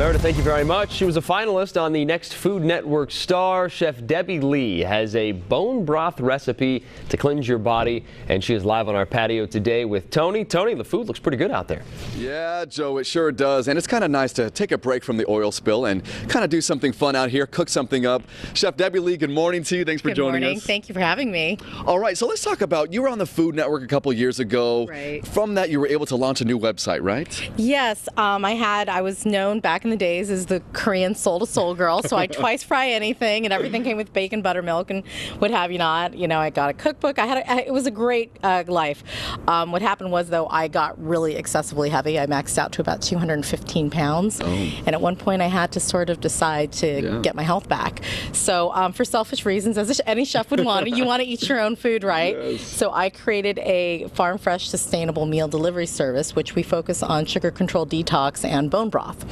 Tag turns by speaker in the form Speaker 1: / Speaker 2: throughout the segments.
Speaker 1: Meredith, thank you very much. She was a finalist on the Next Food Network star. Chef Debbie Lee has a bone broth recipe to cleanse your body, and she is live on our patio today with Tony. Tony, the food looks pretty good out there.
Speaker 2: Yeah, Joe, it sure does. And it's kind of nice to take a break from the oil spill and kind of do something fun out here, cook something up. Chef Debbie Lee, good morning to you. Thanks for joining us.
Speaker 3: Good morning. Thank you for having me.
Speaker 2: All right, so let's talk about, you were on the Food Network a couple years ago.
Speaker 3: Right.
Speaker 2: From that, you were able to launch a new website, right?
Speaker 3: Yes, I was known back in the days as the Korean soul-to-soul girl, so I twice fry anything, and everything came with bacon, buttermilk, and what have you not. You know, I got a cookbook. It was a great life. What happened was, though, I got really excessively heavy. I maxed out to about 215 pounds, and at one point I had to sort of decide to get my health back. So for selfish reasons, as any chef would want, you want to eat your own food, right?
Speaker 2: Yes.
Speaker 3: So I created a farm fresh sustainable meal delivery service, which we focus on sugar control detox and bone broth.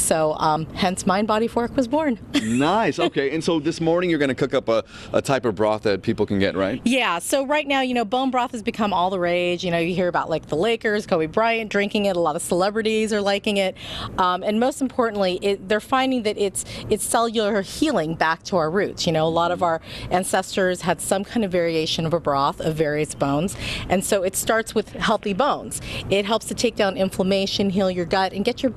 Speaker 3: So hence Mind Body Fork was born.
Speaker 2: Nice. Okay. And so this morning you're going to cook up a type of broth that people can get, right?
Speaker 3: Yeah. So right now, you know, bone broth has become all the rage. You know, you hear about like the Lakers, Kobe Bryant drinking it. A lot of celebrities are liking it. And most importantly, they're finding that it's cellular healing back to our roots. You know, a lot of our ancestors had some kind of variation of a broth of various bones. And so it starts with healthy bones. It helps to take down inflammation, heal your gut, and get your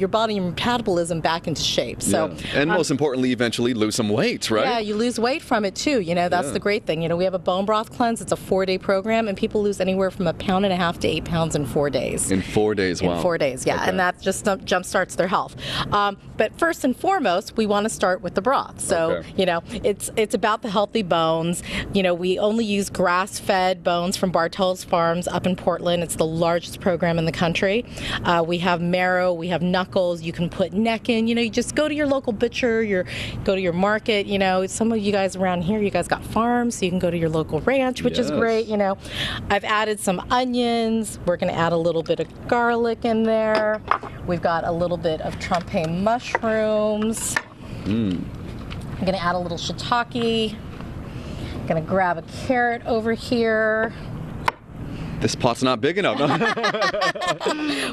Speaker 3: body and metabolism back into shape. So,
Speaker 2: and most importantly, eventually lose some weight, right?
Speaker 3: Yeah, you lose weight from it too. You know, that's the great thing. You know, we have a bone broth cleanse. It's a 4-day program, and people lose anywhere from 1.5 pounds to 8 pounds in 4 days.
Speaker 2: In 4 days, wow.
Speaker 3: In 4 days, yeah, and that just jump starts their health. But first and foremost, we want to start with the broth. So, you know, it's about the healthy bones. You know, we only use grass-fed bones from Bartels Farms up in Portland. It's the largest program in the country. We have marrow, we have knuckles. You can put neck in. You know, you just go to your local butcher, go to your market. You know, some of you guys around here, you guys got farms, so you can go to your local ranch, which is great. You know, I've added some onions. We're going to add a little bit of garlic in there. We've got a little bit of trompe mushrooms. I'm going to add a little shiitake. Going to grab a carrot over here.
Speaker 2: This pot's not big enough.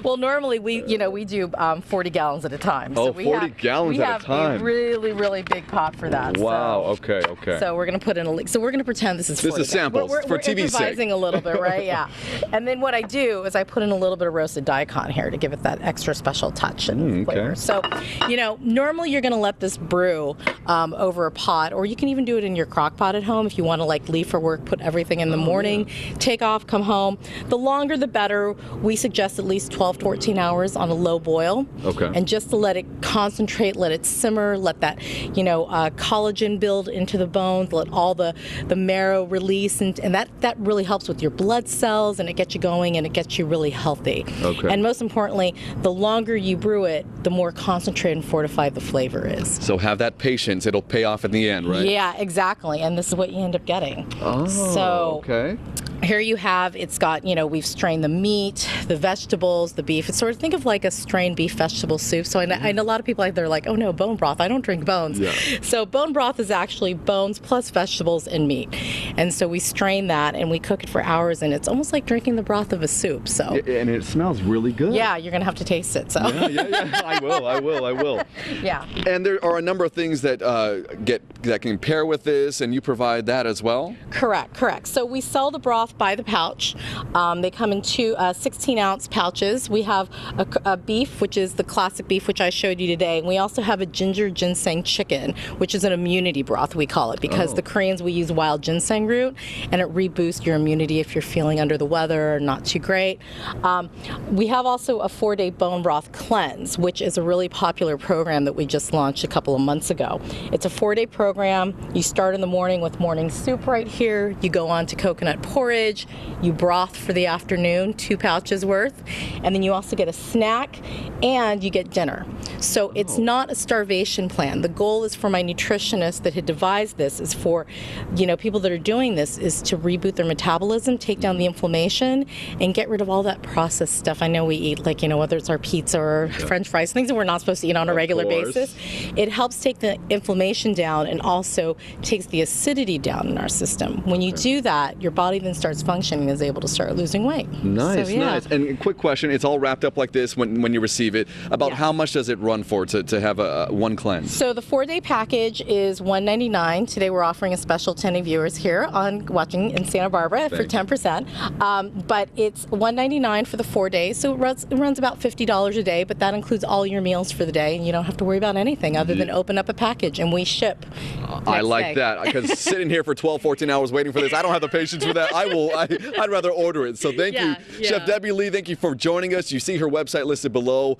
Speaker 3: Well, normally we do 40 gallons at a time.
Speaker 2: Oh,
Speaker 3: so we
Speaker 2: 40 gallons at a time.
Speaker 3: We have a really, really big pot for that.
Speaker 2: Wow.
Speaker 3: So,
Speaker 2: Okay.
Speaker 3: So we're going to put in we're going to pretend this is 40
Speaker 2: This is samples
Speaker 3: we're
Speaker 2: for TV's sake.
Speaker 3: We're improvising a little bit, right? Yeah. And then what I do is I put in a little bit of roasted daikon here to give it that extra special touch and flavor. So, you know, normally you're going to let this brew over a pot, or you can even do it in your crock pot at home if you want to like leave for work, put everything in the morning, take off, come home. The longer the better. We suggest at least 12 to 14 hours on a low boil. Okay. And just to let it concentrate, let it simmer, let that, collagen build into the bones, let all the marrow release, and that really helps with your blood cells, and it gets you going, and it gets you really healthy. Okay. And most importantly, the longer you brew it, the more concentrated and fortified the flavor is.
Speaker 2: So have that patience. It'll pay off in the end, right?
Speaker 3: Yeah, exactly. And this is what you end up getting.
Speaker 2: Oh,
Speaker 3: so,
Speaker 2: okay.
Speaker 3: Here you have, it's got, we've strained the meat, the vegetables, the beef. It's sort of, think of like a strained beef vegetable soup. So I know a lot of people, they're like, oh no, bone broth, I don't drink bones. Yeah. So bone broth is actually bones plus vegetables and meat. And so we strain that and we cook it for hours, and it's almost like drinking the broth of a soup. So.
Speaker 2: And it smells really good.
Speaker 3: Yeah, you're going to have to taste it. So.
Speaker 2: Yeah. I will.
Speaker 3: Yeah.
Speaker 2: And there are a number of things that that can pair with this, and you provide that as well?
Speaker 3: Correct. So we sell the broth by the pouch. They come in two 16-ounce pouches. We have a beef, which is the classic beef, which I showed you today. And we also have a ginger ginseng chicken, which is an immunity broth, we call it, because the Koreans, we use wild ginseng root, and it reboosts your immunity if you're feeling under the weather or not too great. We have also a 4-day bone broth cleanse, which is a really popular program that we just launched a couple of months ago. It's a 4-day program. You start in the morning with morning soup right here. You go on to coconut porridge. You broth for the afternoon, 2 pouches worth, and then you also get a snack and you get dinner. So it's not a starvation plan. The goal is for my nutritionist that had devised this is for, people that are doing this is to reboot their metabolism, take down the inflammation, and get rid of all that processed stuff. I know we eat, like, whether it's our pizza or French fries, things that we're not supposed to eat on a regular basis. It helps take the inflammation down and also takes the acidity down in our system. When you do that, your body then starts functioning and is able to start losing weight.
Speaker 2: Nice,
Speaker 3: so, yeah.
Speaker 2: nice. And a quick question, it's all wrapped up like this when you receive it. About how much does it run for to have one cleanse?
Speaker 3: So the 4-day package is $199. Today we're offering a special to any viewers here on watching in Santa Barbara for 10%. But it's $199 for the 4 days, so it runs about $50 a day, but that includes all your meals for the day, and you don't have to worry about anything other than open up a package, and we ship.
Speaker 2: I like that, because sitting here for 12, 14 hours waiting for this, I don't have the patience for that. I'd rather order it. So thank you, Chef Debbie Lee. Thank you for joining us. You see her website listed below.